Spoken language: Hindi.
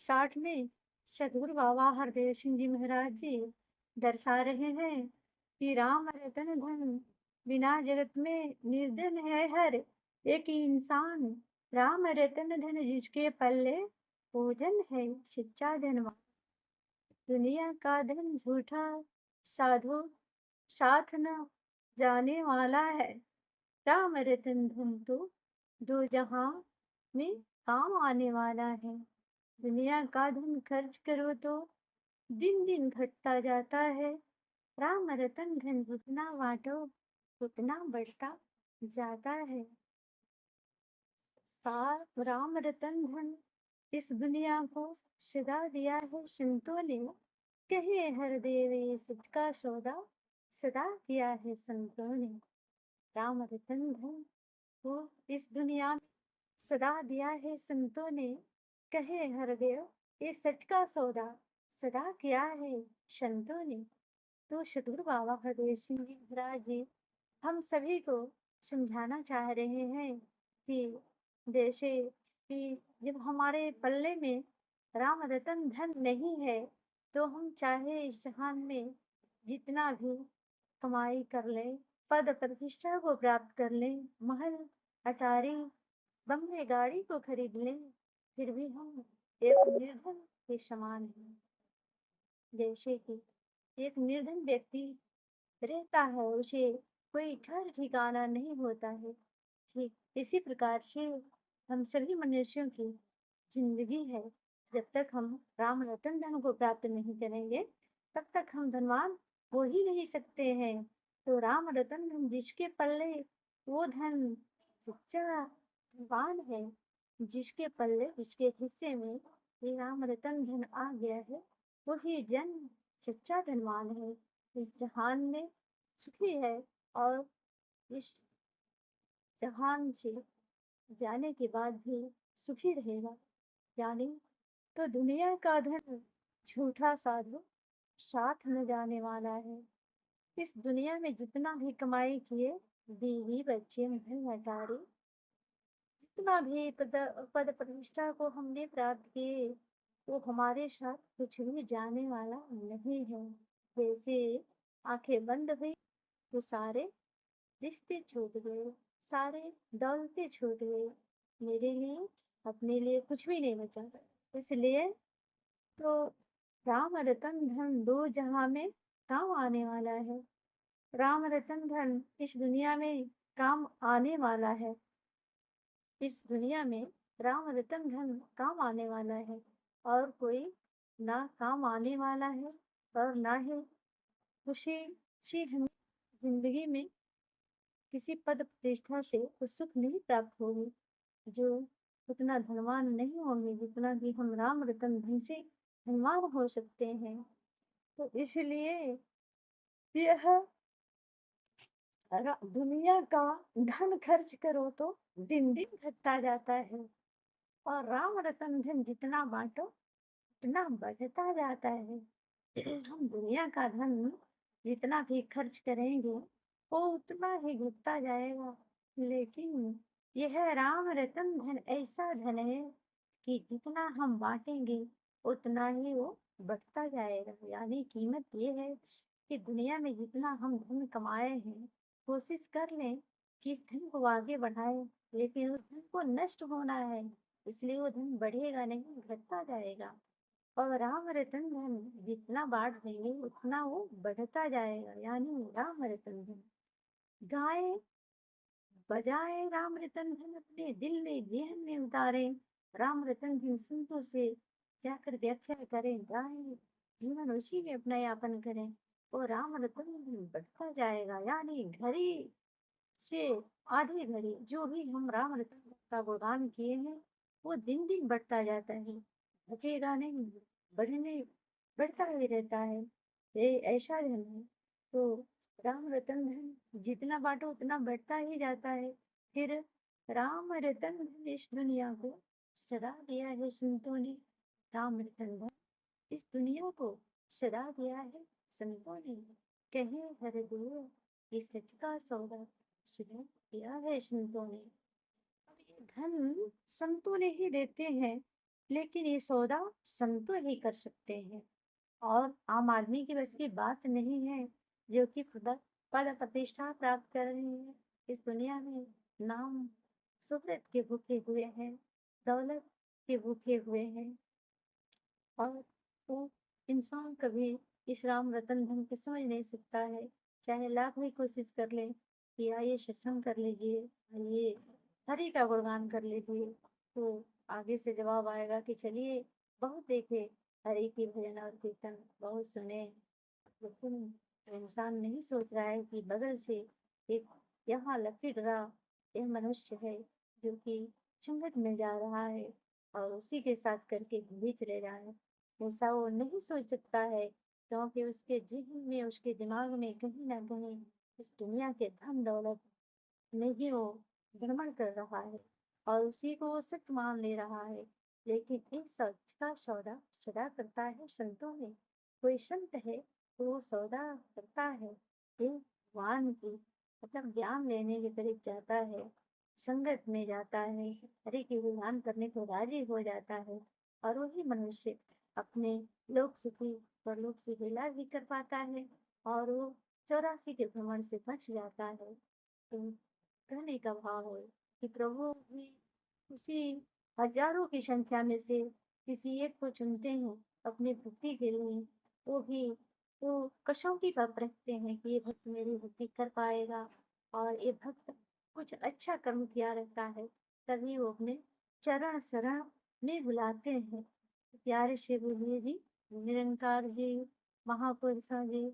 60 में सदगुरु बाबा हरदेव सिंह जी महाराज जी दर्शा रहे हैं कि राम रतन धन बिना जगत में निर्धन है हर एक इंसान। राम रतन धन जिसके पल्ले भोजन है सच्चा धनवान। दुनिया का धन झूठा साधु साथ न जाने वाला है। राम रतन धन तो दो जहां में काम आने वाला है। दुनिया का धन खर्च करो तो दिन दिन घटता जाता है। राम रतन धन जितना बांटो उतना बढ़ता जाता है। राम रतन धन इस दुनिया को सदा दिया है संतों ने। कहे हर देव ये सच का सौदा सदा किया है संतों ने। राम रतन धन को इस दुनिया में सदा दिया है संतों ने। कहे हरदेव ये सच का सौदा सदा किया है संतों ने। तो सदगुरु बाबा हरदेव सिंह जी महाराज जी हम सभी को समझाना चाह रहे हैं कि जैसे कि जब हमारे पल्ले में राम रतन धन नहीं है तो हम चाहे इस जहान में जितना भी कमाई कर लें, पद प्रतिष्ठा को प्राप्त कर लें, महल अटारी बंगले गाड़ी को खरीद लें, फिर भी हम एक निर्धन के समान हैं। जैसे कि एक निर्धन व्यक्ति रहता है, उसे कोई ठहर ठिकाना नहीं होता है। ठीक इसी प्रकार से हम सभी मनुष्यों की जिंदगी है। जब तक हम राम रतन धन को प्राप्त नहीं करेंगे तब तक हम धनवान हो ही नहीं सकते हैं। तो राम रतन धन जिसके पल्ले वो धन सच्चा धनवान है। जिसके पल्ले जिसके हिस्से में ये राम रतन धन आ गया है वही जन सच्चा धनवान है। इस जहान में सुखी है और इस जहान से जाने के बाद भी सुखी रहेगा। यानी तो दुनिया का धन झूठा साधु साथ न जाने वाला है। इस दुनिया में जितना भी कमाई किए, बीवी बच्चे महल अटारी जितना भी पद प्रतिष्ठा को हमने प्राप्त किए वो हमारे साथ कुछ भी जाने वाला नहीं है। जैसे आंखें बंद हुई तो सारे रिश्ते छूट गए, सारे दौलतें छूट गई। मेरे लिए अपने लिए कुछ भी नहीं बचा। इसलिए तो राम रतन धन दो जहां में काम आने वाला है। राम रतन धन इस दुनिया में काम आने वाला है। इस दुनिया में राम रतन धन काम आने वाला है और कोई ना काम आने वाला है और ना ही खुशी सी हमें जिंदगी में किसी पद प्रतिष्ठा से कुछ सुख नहीं प्राप्त होगी। जो उतना धनवान नहीं होंगे जितना कि हम राम रतन धन से धनवान हो सकते हैं। तो इसलिए यह दुनिया का धन खर्च करो तो दिन दिन घटता जाता है और राम रतन धन जितना बांटो उतना बढ़ता जाता है। हम दुनिया का धन जितना भी खर्च करेंगे वो उतना ही घटता जाएगा। लेकिन यह राम रतन धन ऐसा धन है कि जितना हम बांटेंगे उतना ही वो बढ़ता जाएगा। यानी कीमत ये है कि दुनिया में जितना हम धन कमाए हैं कोशिश कर लें कि इस धन को आगे बढ़ाएं, लेकिन उस धन को नष्ट होना है इसलिए वो धन बढ़ेगा नहीं घटता जाएगा। और राम रतन धन जितना बांट देंगे उतना वो बढ़ता जाएगा। यानी राम रतन धन गाए बजाए राम रतन धन अपने दिल में जेहन में उतारे। राम रतन धन संतों से जाकर व्याख्या करें, गाए, जीवन उसी में अपना यापन करें और राम रतन धन बढ़ता जाएगा। यानी घड़ी से आधी घड़ी जो भी हम राम रतन धन का गुणगान किए हैं वो दिन दिन बढ़ता जाता है, घटेगा नहीं, बढ़ने बढ़ता ही रहता है। ये ऐसा धन है। तो राम रतन धन जितना बांटो उतना बढ़ता ही जाता है। फिर राम रतन धन इस दुनिया को सदा दिया है संतों ने। राम रतन धन इस दुनिया को सदा दिया है संतों ने। कहे हरदेव ये सच का सौदा सदा किया है संतों ने। अब ये धन संतों ने ही देते हैं। लेकिन ये सौदा संतो ही कर सकते हैं और आम आदमी की बस की बात नहीं है, जो कि पद प्रतिष्ठा प्राप्त कर रहे हैं इस दुनिया में। नाम शोहरत के भूखे हुए हैं, दौलत के भूखे हुए हैं, और वो इंसान कभी इस राम रतन धन को समझ नहीं सकता है। चाहे लाख भी कोशिश कर ले कि आइए सत्संग कर लीजिए, आइए हरि का गुणगान कर लीजिए, तो आगे से जवाब आएगा कि चलिए बहुत देखे हरि की भजन और कीर्तन, बहुत सुने, लेकिन वो इंसान नहीं सोच रहा है कि बगल से एक यहाँ लकीर रहा यह मनुष्य है जो कि संगत में जा रहा है और उसी के साथ करके घूमे चले रहा है। ऐसा वो नहीं सोच सकता है, क्योंकि उसके जेहन में, उसके दिमाग में कहीं ना कहीं इस दुनिया के धन दौलत में ही वो भ्रमण कर रहा है और उसी को वो सच मान ले रहा है। लेकिन इस सच का सौदा सदा करता है संतों में। कोई संत है तो वो सौदा करता है, ये भगवान की मतलब ज्ञान लेने के करीब जाता है, संगत में जाता है, हरि की गुणगान करने को राजी हो जाता है, और वही मनुष्य अपने लोक सुखी परलोक सुखी लाभ भी कर पाता है, और वो 84 के भ्रमण से बच जाता है। तो कहने का भाव है कि प्रभु भी उसी हजारों की संख्या में से किसी एक को चुनते हैं अपनी भक्ति के लिए। वो भी वो कसौटी पर रखते हैं कि ये भक्त मेरी भक्ति कर पाएगा, और ये भक्त कुछ अच्छा कर्म किया रहता है, तभी वो अपने चरण शरण में बुलाते हैं। प्यारे से बोलिए जी, निरंकार जी, महापुरुषों जी,